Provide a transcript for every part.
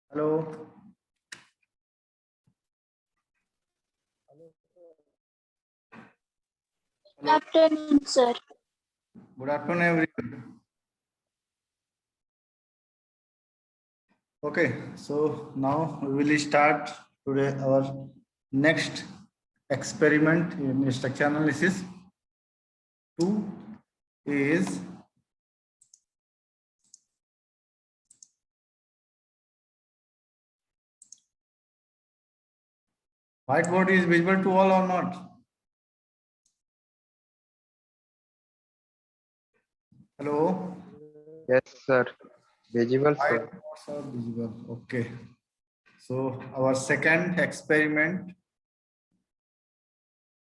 Hello. Good afternoon, sir. Good afternoon, everyone. Okay, so now we will start today our next experiment in structure analysis. 2 is whiteboard is visible to all or not? Hello. Yes, sir. Visible, sir. Whiteboards are visible. Okay. So our second experiment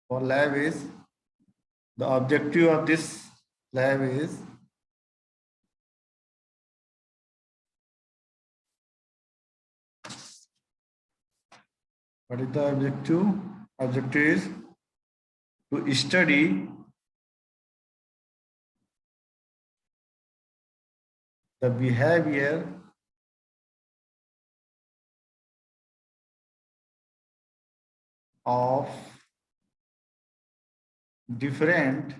for lab is the objective of this lab is what is the objective? Objective is to study the behavior of different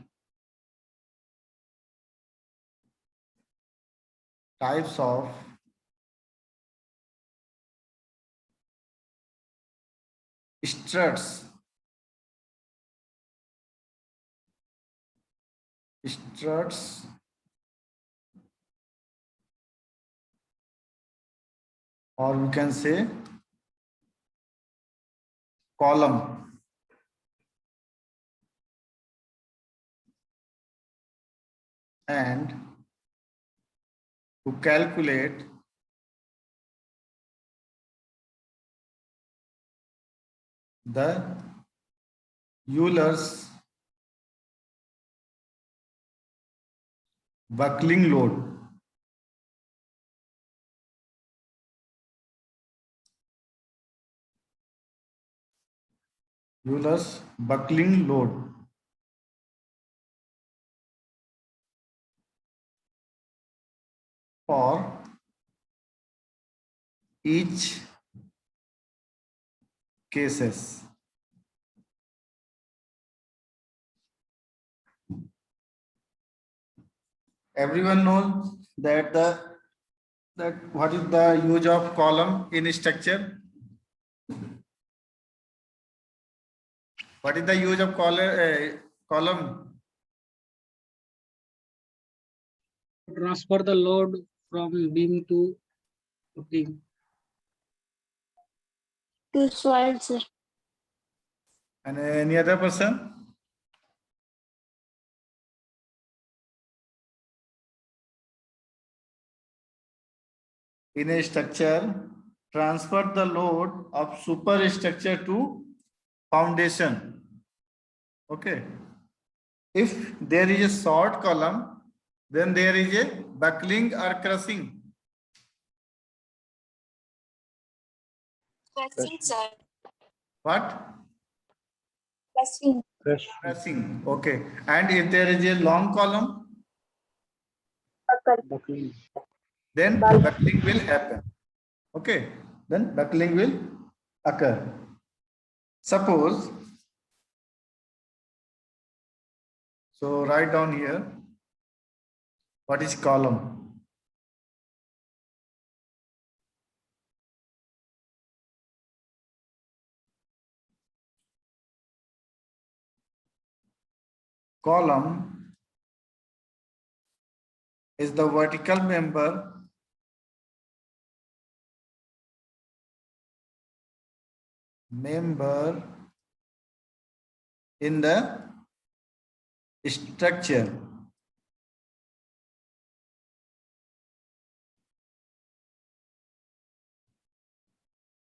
types of struts or we can say column and to calculate the Euler's buckling load. Euler's buckling load for each cases. Everyone knows that what is the use of column in structure? What is the use of column? Transfer the load from beam to footing. To soil, sir. And any other person? In a structure, transfer the load of superstructure to foundation. Okay. If there is a short column, then there is a buckling or crushing. Pressing, sir. What? Pressing. Crushing. Okay. And if there is a long column, Buckling. then buckling will happen. Okay. Then buckling will occur. Suppose, so write down here, what is column? Column is the vertical member in the structure.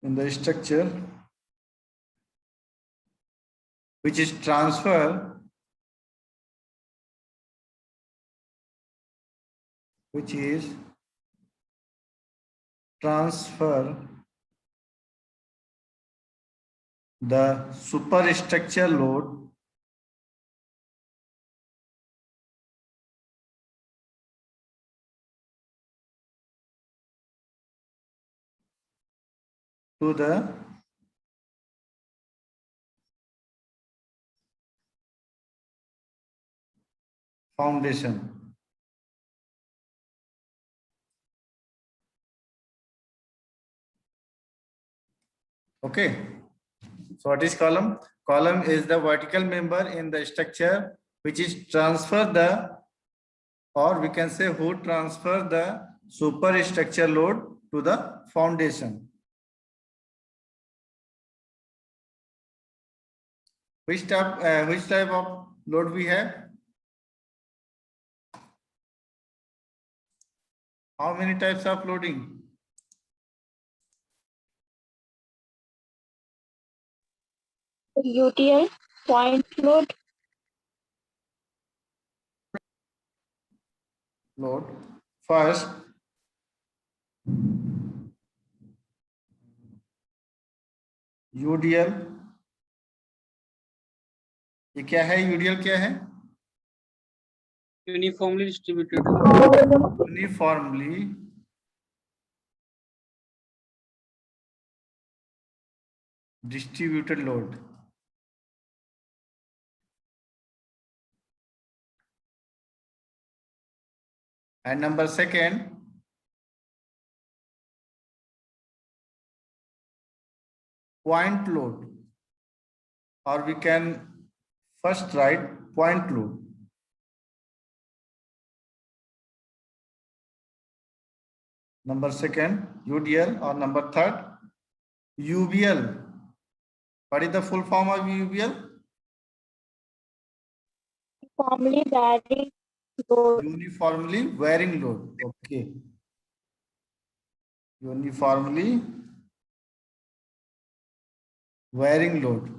In the structure which is transfer the superstructure load to the foundation. Okay. So what is column? Column is the vertical member in the structure which is transfer the, or we can say who transfer the superstructure load to the foundation. Which type of load we have? How many types of loading? UTL, point load, Load. First, UDL. ये क्या है? UDL क्या है? uniformly distributed. Uniformly distributed load. And number second, point load, or we can first write point load. Number second, UDL, or number third, UBL. What is the full form of UBL? formally varying load, Uniformly varying load. Okay. Uniformly varying load.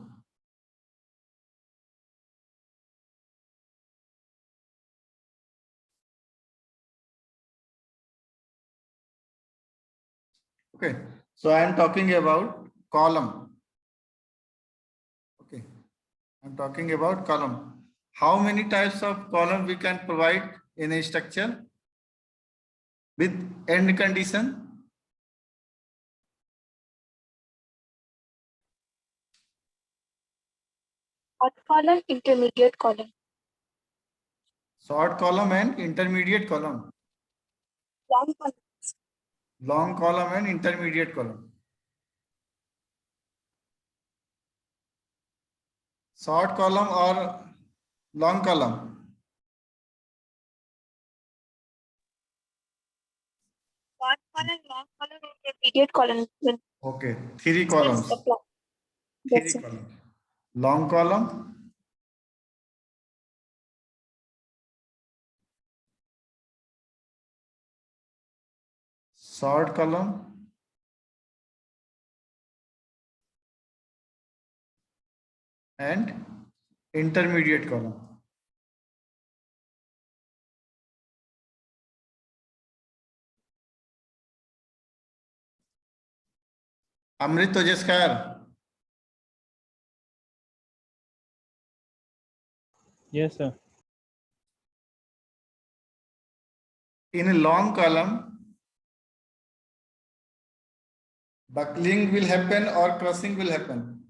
Okay. So I am talking about column. Okay. I'm talking about column. How many types of column we can provide in a structure with end condition? short column, intermediate column, Short column and intermediate column. long column, Long column and intermediate column. Short column or long column? short column, long column, intermediate column. Okay, three columns. Yes, Three sir. columns. Long column, short column, and intermediate column. Amrit Tojeskar. Yes, sir. In a long column, buckling will happen or crossing will happen.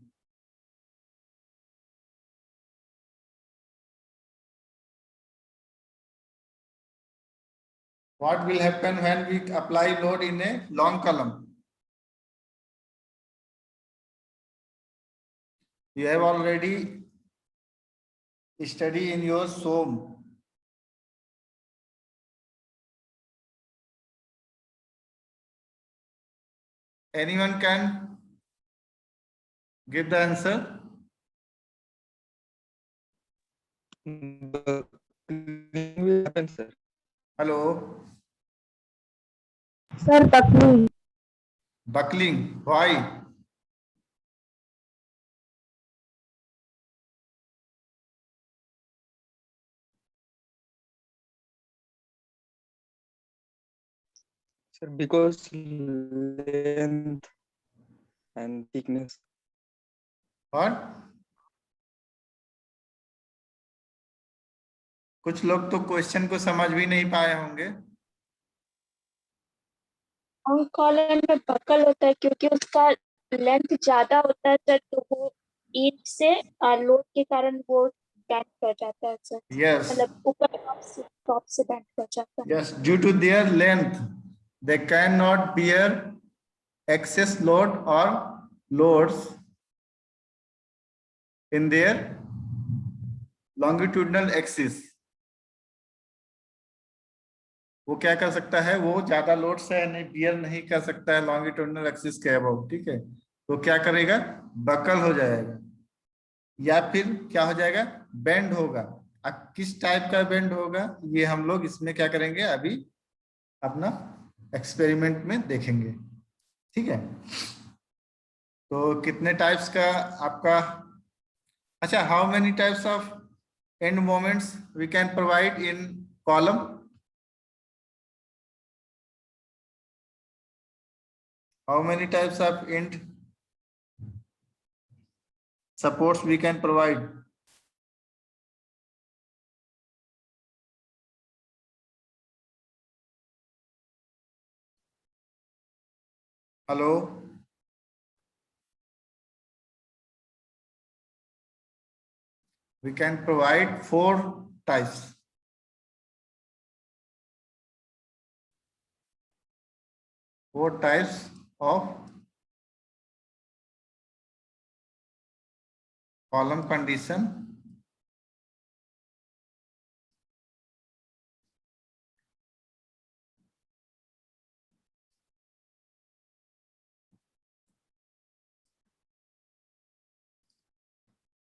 What will happen when we apply load in a long column? You have already studied in your SOM. Anyone can give the answer? Buckling will happen, sir. Hello? Sir, buckling. Buckling. Why? Sir, because length and thickness. What? कुछ लोग तो question को समझ भी नहीं पाए होंगे. long column में बकल होता है क्योंकि उसका लेंथ ज्यादा होता है सर, तो वो ईट से लोड के कारण वो बैंड कर जाता है सर, Yes, मतलब ऊपर टॉप से बैंड कर जाता है। yes, due to their length, they cannot bear excess load or loads in their longitudinal axis. वो क्या कर सकता है, वो ज्यादा लोड से नहीं बियर नहीं कर सकता है लॉन्गिट्यूडिनल एक्सिस के अबव, ठीक है। तो क्या करेगा, बकल हो जाएगा या फिर क्या हो जाएगा, बेंड होगा। अब किस टाइप का बेंड होगा ये हम लोग इसमें क्या करेंगे अभी अपना एक्सपेरिमेंट में देखेंगे, ठीक है। तो कितने टाइप्स का आपका, अच्छा, how many types of end moments we can provide in column? How many types of end supports we can provide? Hello? We can provide 4 types. Four types of column condition.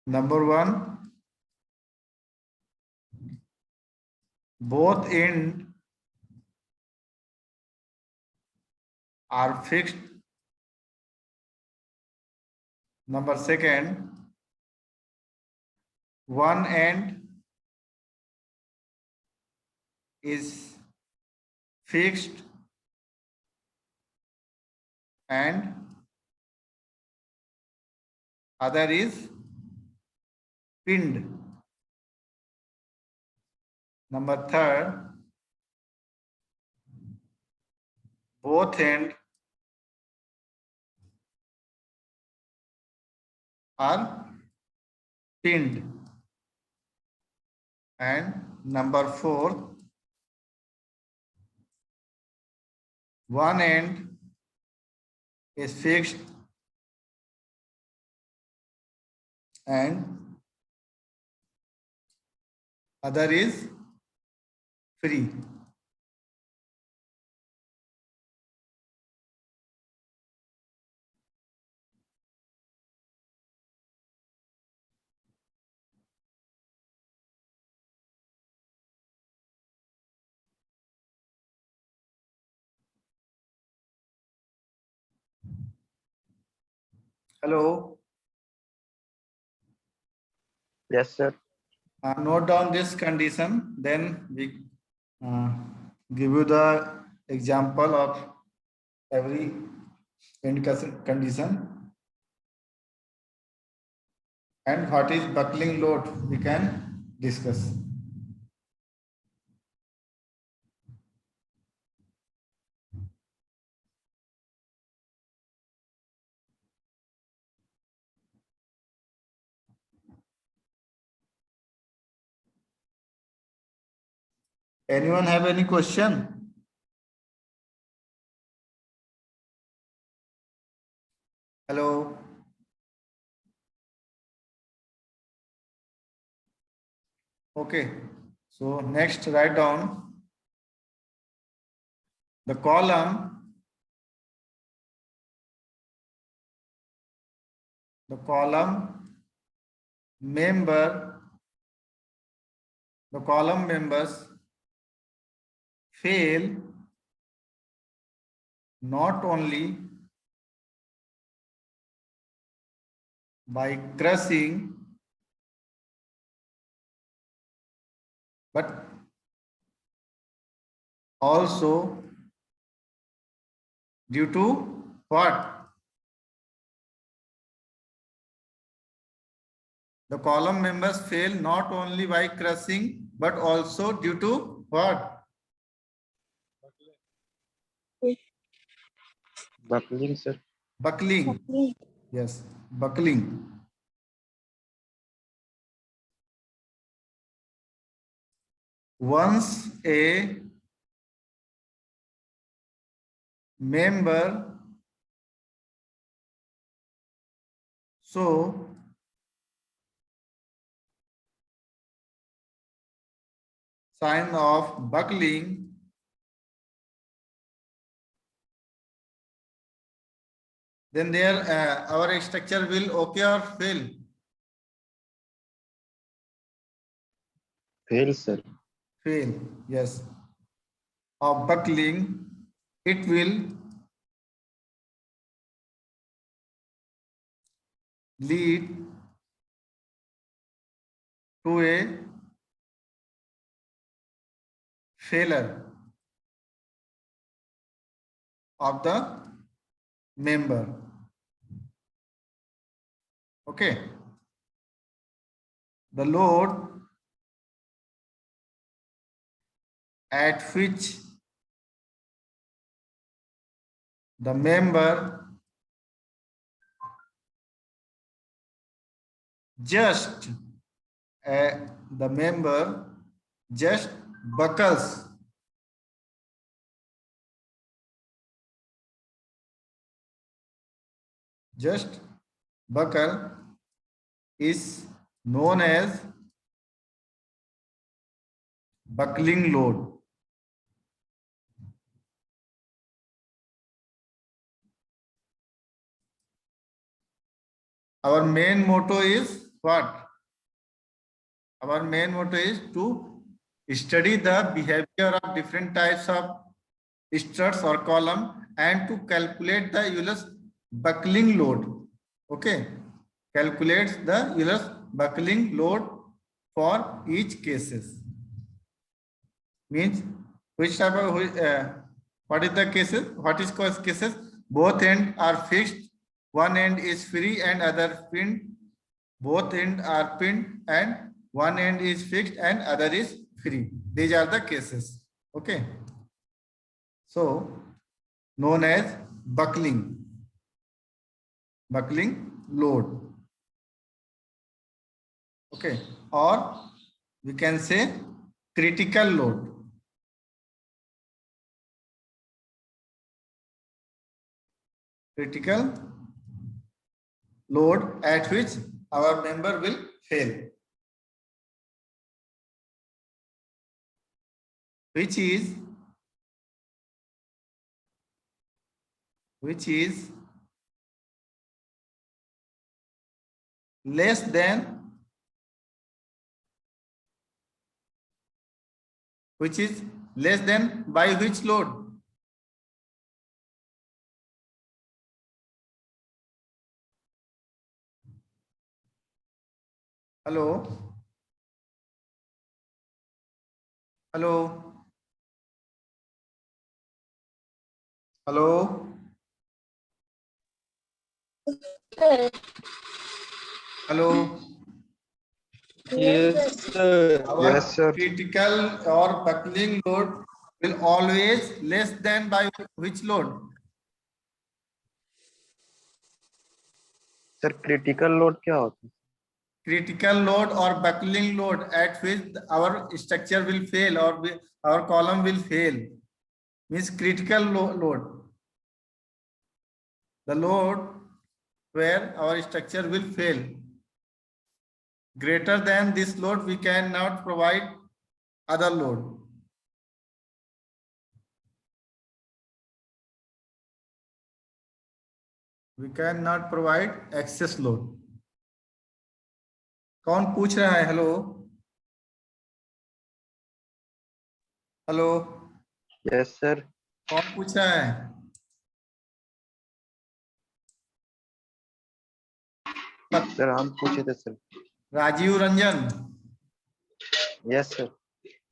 Number 1, both ends are fixed. Number 2, one end is fixed and other is pinned. Number 3, both ends are pinned. And number 4, one end is fixed and other is free. Hello. Yes, sir. Note down this condition, then we give you the example of every end condition. And what is buckling load we can discuss. Anyone have any question? Hello. Okay. So next, write down the column column members fail not only by crushing but also due to what? The column members fail not only by crushing but also due to what? Buckling, sir. Buckling. Yes, buckling. Once a member so sign of buckling, then there our structure will okay or fail? Fail, sir. Fail, yes. Of buckling, it will lead to a failure of the member. Okay. The load at which the member just the member just buckles buckle is known as buckling load. Our main motto is what? Our main motto is to study the behavior of different types of struts or column and to calculate the Euler's buckling load. Okay, calculates the Euler's buckling load for each cases. Means which type of what is the cases? What is called cases? Both ends are fixed. One end is free and other pinned. Both ends are pinned and one end is fixed and other is free. These are the cases. Okay. So known as buckling load. Okay. Or we can say critical load. Critical load at which our member will fail, which is less than by which load? Hello? Hello? Hello? Hello? Yes, sir. Our Yes, sir. critical or buckling load will always less than by which load? Sir, critical load क्या होता है? Critical load or buckling load at which our structure will fail or our column will fail means critical load. The load where our structure will fail. Greater than this load, we cannot provide other load. We cannot provide excess load. कौन पूछ रहा है? Hello hello Yes, sir. कौन पूछ रहा है? Sir, हम पूछे थे sir. Rajiv Ranjan. Yes, sir.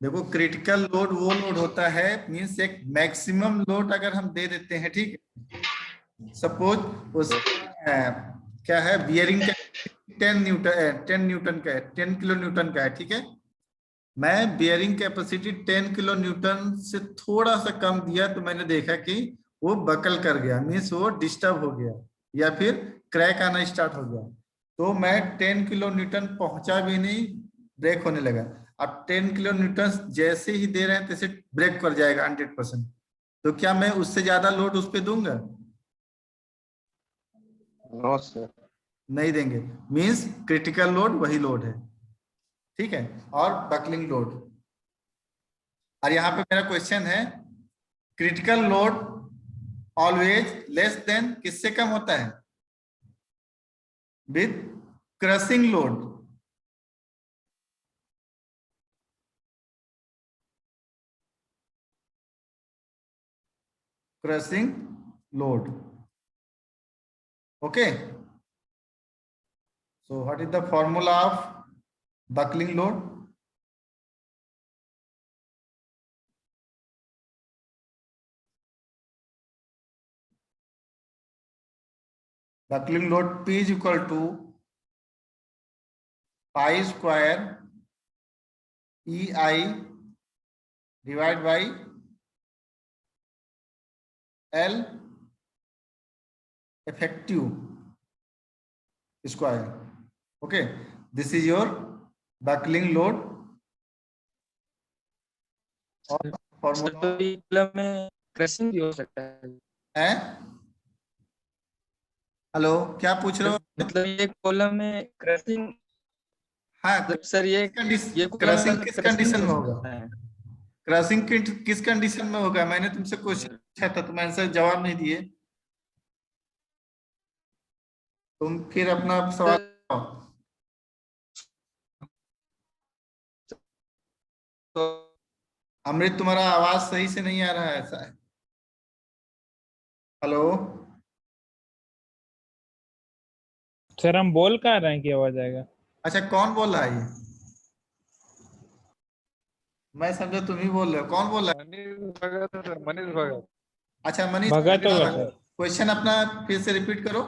देखो क्रिटिकल लोड वो लोड होता है मींस एक मैक्सिमम लोड अगर हम दे देते हैं, ठीक है, सपोज उस क्या है बियरिंग का 10 न्यूटन का है, 10 किलो न्यूटन का है, ठीक है, मैं बियरिंग कैपेसिटी 10 किलो न्यूटन से थोड़ा सा कम दिया तो मैंने देखा कि वो बकल कर गया मींस वो डिस्टर्ब हो गया, या फिर क्रैक आना स्टार्ट हो गया, तो मैं 10 किलो न्यूटन पहुंचा भी नहीं, ब्रेक होने लगा। अब 10 किलो न्यूटन जैसे ही दे रहे हैं तैसे ब्रेक कर जाएगा 100%। तो क्या मैं उससे ज्यादा लोड उस पर दूंगा? No sir. नहीं देंगे। मींस क्रिटिकल लोड वही लोड है, ठीक है। और बकलिंग लोड, और यहाँ पे मेरा क्वेश्चन है, critical load always less than किससे कम होता है? With crushing load. Crushing load, okay. So what is the formula of buckling load? Buckling load P is equal to pi square EI divided by L effective square. Okay, this is your buckling load. और sir formula तो ये column में crushing भी हो सकता है। Hello, क्या पूछ रहे है, हो? मतलब ये कॉलम में क्रशिंग, हाँ, सर ये कॉलम में क्रशिंग मतलब किस क्रशिंग भी कंडीशन हो में होगा? सकता है। क्रशिंग किस कंडीशन में होगा? मैंने तुमसे क्वेश्चन पूछा था, तुम आंसर जवाब नहीं दिए। तुम फिर अपना सवाल बताओ। तो अमृत, तुम्हारा आवाज सही से नहीं आ रहा है ऐसा है। हेलो, सर हम बोल कहाँ रहे हैं कि आवाज आएगा? अच्छा कौन बोल रहा है ये? मैं समझा तुम ही बोल रहे हो, कौन बोल रहा है? मनीष भगत है सर, मनीष भगत। अच्छा मनीष, भगत होगा सर। क्वेश्चन अपना फिर से रिपीट करो।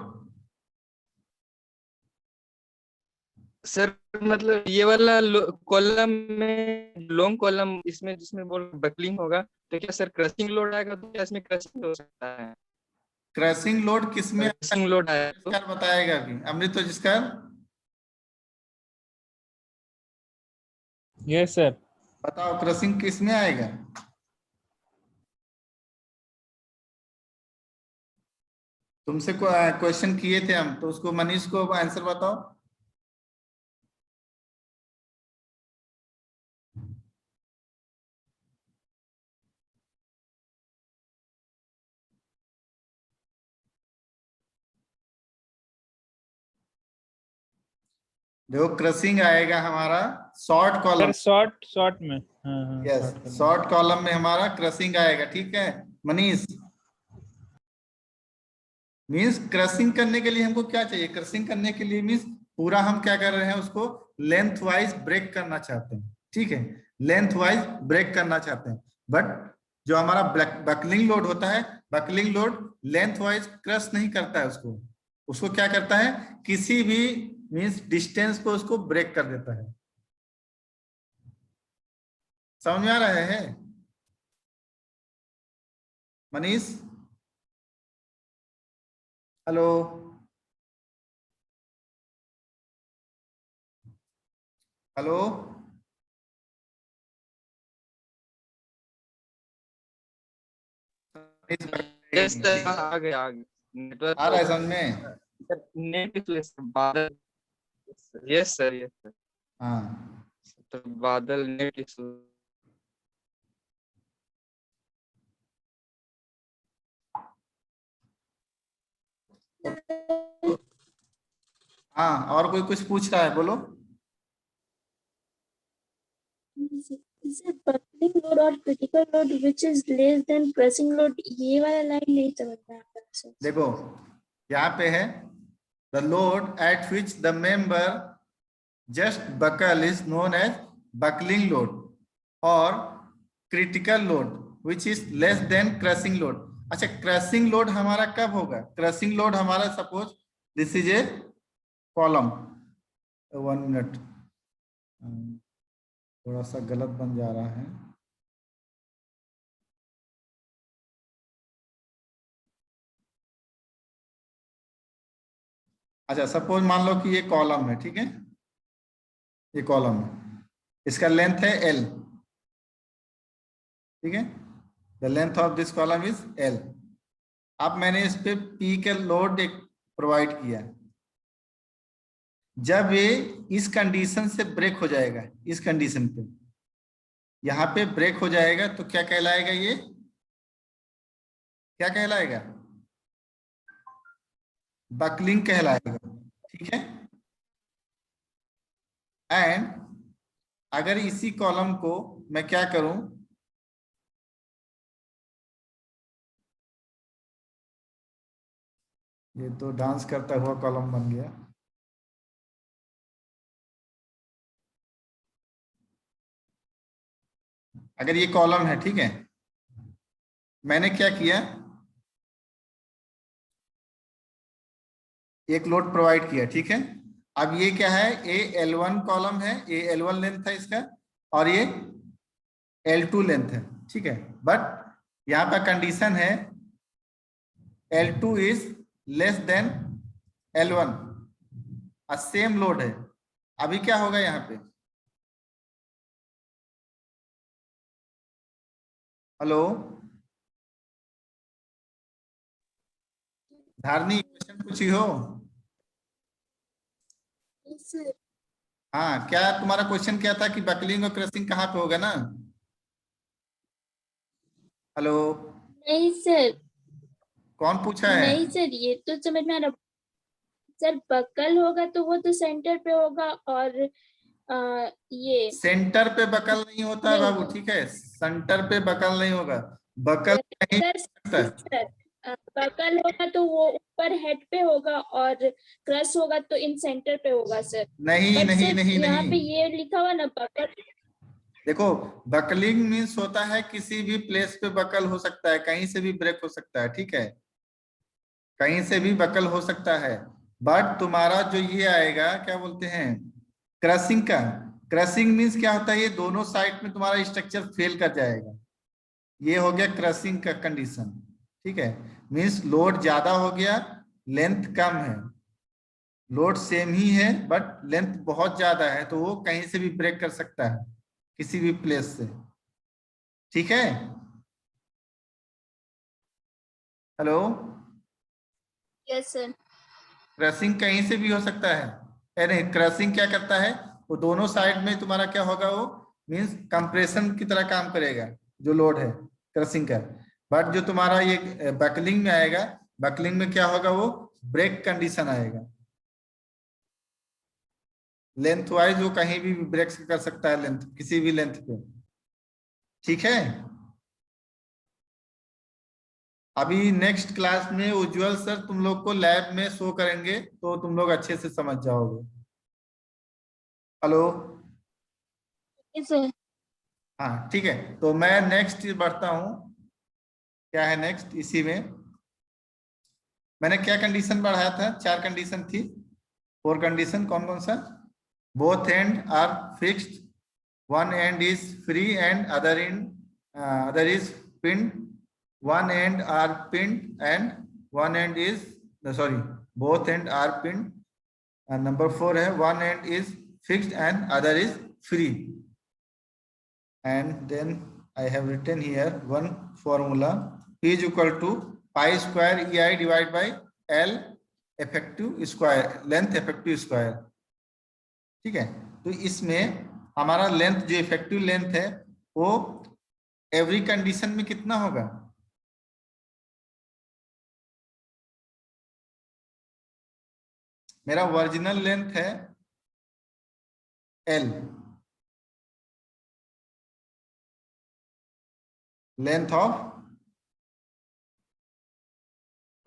सर मतलब ये वाला कॉलम में लॉन्ग कॉलम इसमें जिसमें बोल बकलिंग होगा, तो क्या सर क्रशिंग लोड आएगा, तो क्या इसमें क्रशिंग हो सकता है? क्रशिंग लोड किसमें आता क्रशिंग लोड आया है? तो जिसका बताएगा अभी अमृत, तो जिसका यस सर। बताओ क्रशिंग किसमें आएगा? तुमसे क्वेश्चन किए थे हम, तो उसको मनीष को आंसर बताओ। देखो क्रशिंग आएगा हमारा short column. Sir short short में, हाँ हाँ यस, शॉर्ट करेंगे। शॉर्ट कॉलम में हमारा क्रशिंग आएगा, ठीक है मनीष। मीन्स क्रशिंग करने के लिए हमको क्या चाहिए? क्रशिंग करने के लिए मीन्स पूरा हम क्या कर रहे हैं, उसको लेंथ वाइज ब्रेक करना चाहते हैं, ठीक है। लेंथ वाइज ब्रेक करना चाहते हैं, बट जो हमारा बकलिंग लोड होता है, buckling load length wise crush नहीं करता है उसको। उसको क्या करता है, किसी भी मीन्स डिस्टेंस को उसको ब्रेक कर देता है। समझ में आ रहा है Manish? Hello, hello, yes sir, ठीक है। आ गया नेटवर्क आ रहा है समझ में? नेट इशू है सर, बादल। यस सर, यस सर, हाँ, तो बादल नेट इशू। हाँ, और कोई कुछ पूछ रहा है, बोलो। Is it buckling load or critical load which is less than pressing load? ये वाला लाइन नहीं समझ में आता है। देखो यहाँ पे है, the load at which the member just buckle is known as buckling load, और critical load which is less than crushing load. अच्छा, क्रशिंग लोड हमारा कब होगा? क्रशिंग लोड हमारा, suppose this is a column, 1 minute, थोड़ा सा गलत बन जा रहा है। अच्छा, सपोज मान लो कि ये कॉलम है, ठीक है, ये कॉलम है, इसका लेंथ है L, ठीक है, the length of this column is L। अब मैंने इस पे P के लोड एक प्रोवाइड किया, जब ये इस कंडीशन से ब्रेक हो जाएगा, इस कंडीशन पे यहां पे ब्रेक हो जाएगा, तो क्या कहलाएगा, ये क्या कहलाएगा, बकलिंग कहलाएगा, ठीक है। एंड अगर इसी कॉलम को मैं क्या करूं, ये तो डांस करता हुआ कॉलम बन गया। अगर ये कॉलम है, ठीक है, मैंने क्या किया, एक लोड प्रोवाइड किया, ठीक है। अब ये क्या है, L1 कॉलम है, L1 लेंथ है इसका, और ये L2 लेंथ है, ठीक है। बट यहाँ पर कंडीशन है L2 is less then L1, same load है। अभी क्या होगा यहाँ पे, हेलो धारनी, क्वेश्चन पूछी हो? Yes, sir. हाँ, क्या तुम्हारा क्वेश्चन क्या था कि बकलिंग और क्रशिंग कहाँ पे होगा ना? हेलो, नहीं सर, कौन पूछा है? नहीं सर, ये तो समझ में आ रहा। सर बकल होगा तो वो तो सेंटर पे होगा, और ये सेंटर पे बकल नहीं होता है नहीं। बाबू, ठीक है, सेंटर पे बकल नहीं होगा, बकल कहीं सर सकता है। सर, बकल होगा तो वो ऊपर हेड पे होगा, और क्रश होगा तो इन सेंटर पे होगा सर। नहीं बट नहीं सर नहीं यहाँ पे नहीं, ये लिखा हुआ ना बकल। देखो, बकलिंग मीन्स होता है किसी भी प्लेस पे बकल हो सकता है, कहीं से भी ब्रेक हो सकता है, ठीक है, कहीं से भी बकल हो सकता है। बट तुम्हारा जो ये आएगा, क्या बोलते हैं, क्रशिंग का, क्रशिंग मीन्स क्या होता है, ये दोनों साइड में तुम्हारा स्ट्रक्चर फेल कर जाएगा, ये हो गया क्रशिंग का कंडीशन, ठीक है। मीन्स लोड ज्यादा हो गया, लेंथ कम है, लोड सेम ही है बट लेंथ बहुत ज्यादा है, तो वो कहीं से भी ब्रेक कर सकता है, किसी भी प्लेस से, ठीक है। Hello, yes sir. क्रशिंग कहीं से भी हो सकता है, नहीं, क्रशिंग क्या करता है, वो दोनों साइड में तुम्हारा क्या होगा, वो मीन्स कंप्रेशन की तरह काम करेगा, जो लोड है क्रशिंग का। बट जो तुम्हारा ये बकलिंग में आएगा, बकलिंग में क्या होगा, वो ब्रेक कंडीशन आएगा, लेंथ वाइज वो कहीं भी ब्रेक कर सकता है, लेंथ किसी भी लेंथ पे, ठीक है। अभी नेक्स्ट क्लास में उज्जवल सर तुम लोग को लैब में शो करेंगे, तो तुम लोग अच्छे से समझ जाओगे। Hello, yes sir. हाँ ठीक है, तो मैं नेक्स्ट बढ़ता हूँ। क्या है नेक्स्ट, इसी में मैंने क्या कंडीशन बढ़ाया था, 4 कंडीशन थी, 4 कंडीशन, कौन कौन सा, both end are fixed, one end is free and other is pin, one end are pinned and one end is sorry, both end are pinned, and number 4 है one end is fixed and other is free, and then I have written here one formula, P is equal to pi square EI divided by L effective square, length effective square, ठीक है। तो इसमें हमारा length, जो effective length है, वो every condition में कितना होगा, मेरा ओरिजिनल लेंथ है L, length of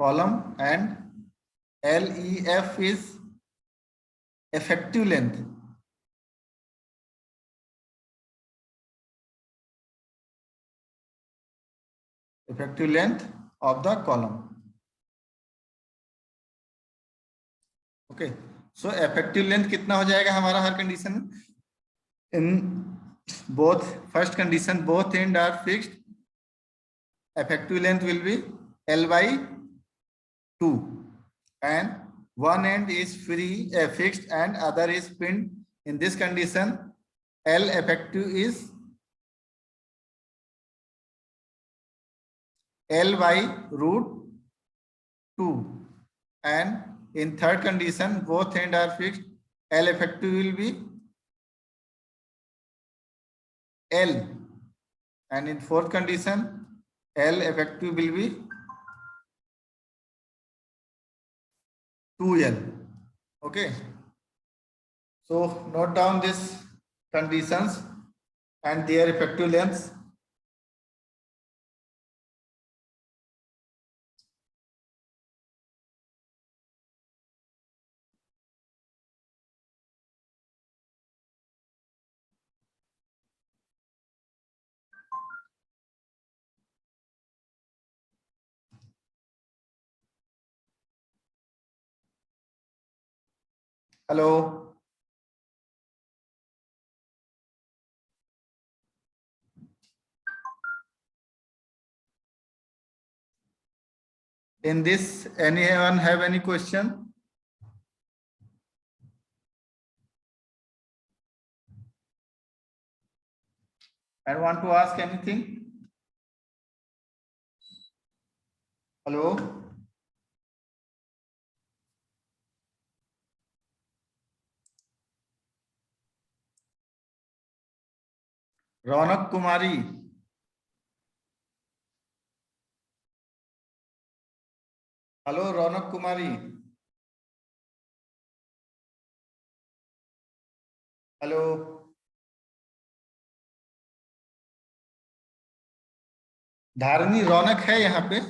column, and LEF is effective length, effective length of the column, okay. So effective length कितना हो जाएगा हमारा हर condition, in both, first condition both end are fixed, effective length will be L by 2, and one end is free, fixed, and other is pinned. In this condition, L effective is L by root 2, and in third condition, both ends are fixed. L effective will be L, and in fourth condition, L effective will be 2L. Okay. So note down these conditions and their effective lengths. Hello. In this, anyone have any question? I want to ask anything? Hello. Raunak Kumari, hello Raunak Kumari, hello, Dharani Raunak है यहाँ पे?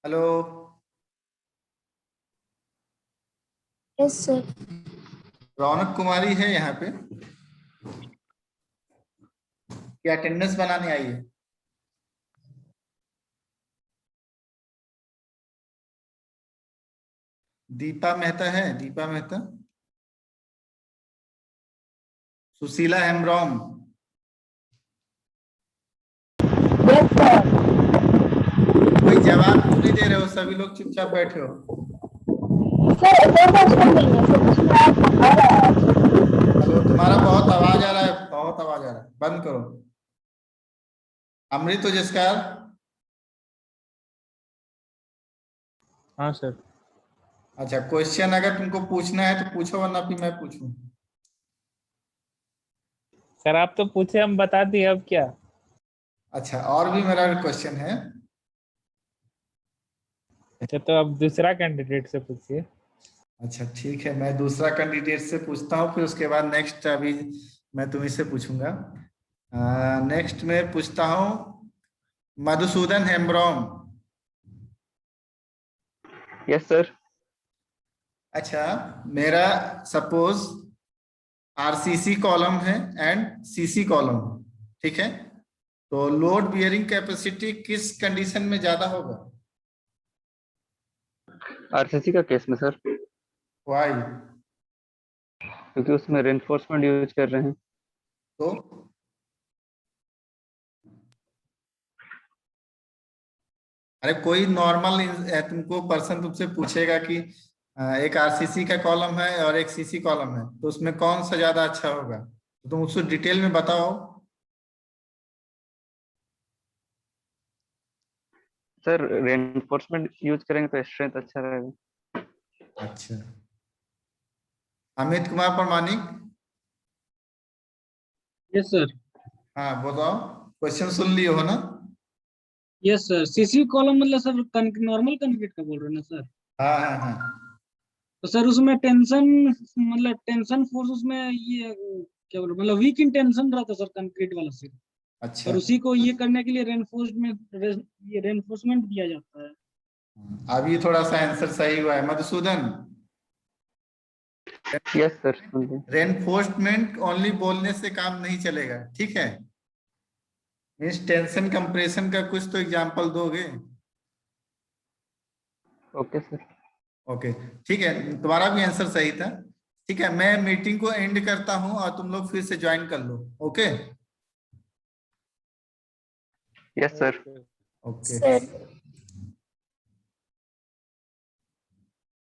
Hello, Yes, sir. Raunak Kumari है यहाँ पे? क्या attendance बनाने आई है? दीपा मेहता है? दीपा मेहता, सुशीला हेम्ब्रॉम, कोई जवाब क्यों नहीं दे रहे हो? सभी लोग चुपचाप बैठे हो। हेलो, तुम्हारा बहुत आवाज आ रहा है, बहुत आवाज आ रहा है, बंद करो। अमृत ओजस्कार, हाँ सर। अच्छा, क्वेश्चन अगर तुमको पूछना है तो पूछो, वरना फिर मैं पूछूं। सर आप तो पूछे, हम बता दिए, अब क्या? अच्छा, और भी मेरा क्वेश्चन है। अच्छा, तो अब दूसरा कैंडिडेट से पूछिए। अच्छा ठीक है, मैं दूसरा कैंडिडेट से पूछता हूँ, फिर उसके बाद नेक्स्ट अभी मैं तुम्ही से पूछूंगा। नेक्स्ट में पूछता हूँ मधुसूदन हेम्ब्रॉम। Yes sir. अच्छा, मेरा सपोज आरसीसी कॉलम है एंड सीसी कॉलम, ठीक है? तो लोड बियरिंग कैपेसिटी किस कंडीशन में ज्यादा होगा? आरसीसी का केस में सर, वाई? क्योंकि उसमें रेनफोर्समेंट यूज कर रहे हैं। तो अरे कोई नॉर्मल तुमको पर्सन तुमसे पूछेगा कि एक आरसीसी का कॉलम है और एक सीसी कॉलम है, तो उसमें कौन सा ज्यादा अच्छा होगा, तो तुम उसको डिटेल में बताओ। सर रेनफोर्समेंट यूज करेंगे तो स्ट्रेंथ अच्छा रहेगा। अच्छा, अमित कुमार प्रमाणिक। Yes sir. हाँ बताओ, क्वेश्चन सुन लिए हो ना? यस सर, सीसी कॉलम मतलब सर नॉर्मल कंक्रीट का बोल रहे हैं ना सर? हाँ हाँ हाँ। तो सर उसमें टेंशन, मतलब टेंशन फोर्स उसमें ये क्या बोल, मतलब वीक इन टेंशन रहता है सर कंक्रीट वाला से, अच्छा, और उसी को ये करने के लिए ये रेनफोर्समेंट दिया जाता है। अभी थोड़ा सा आंसर सही हुआ है Madhusudan. Yes sir. Reinforcement only बोलने से काम नहीं चलेगा, ठीक है? मीन्स टेंशन कंप्रेशन का कुछ तो एग्जांपल दोगे। Okay sir. ओके ठीक है, तुम्हारा भी आंसर सही था। ठीक है, मैं मीटिंग को एंड करता हूं और तुम लोग फिर से ज्वाइन कर लो। Okay. Yes sir. Okay. Sir,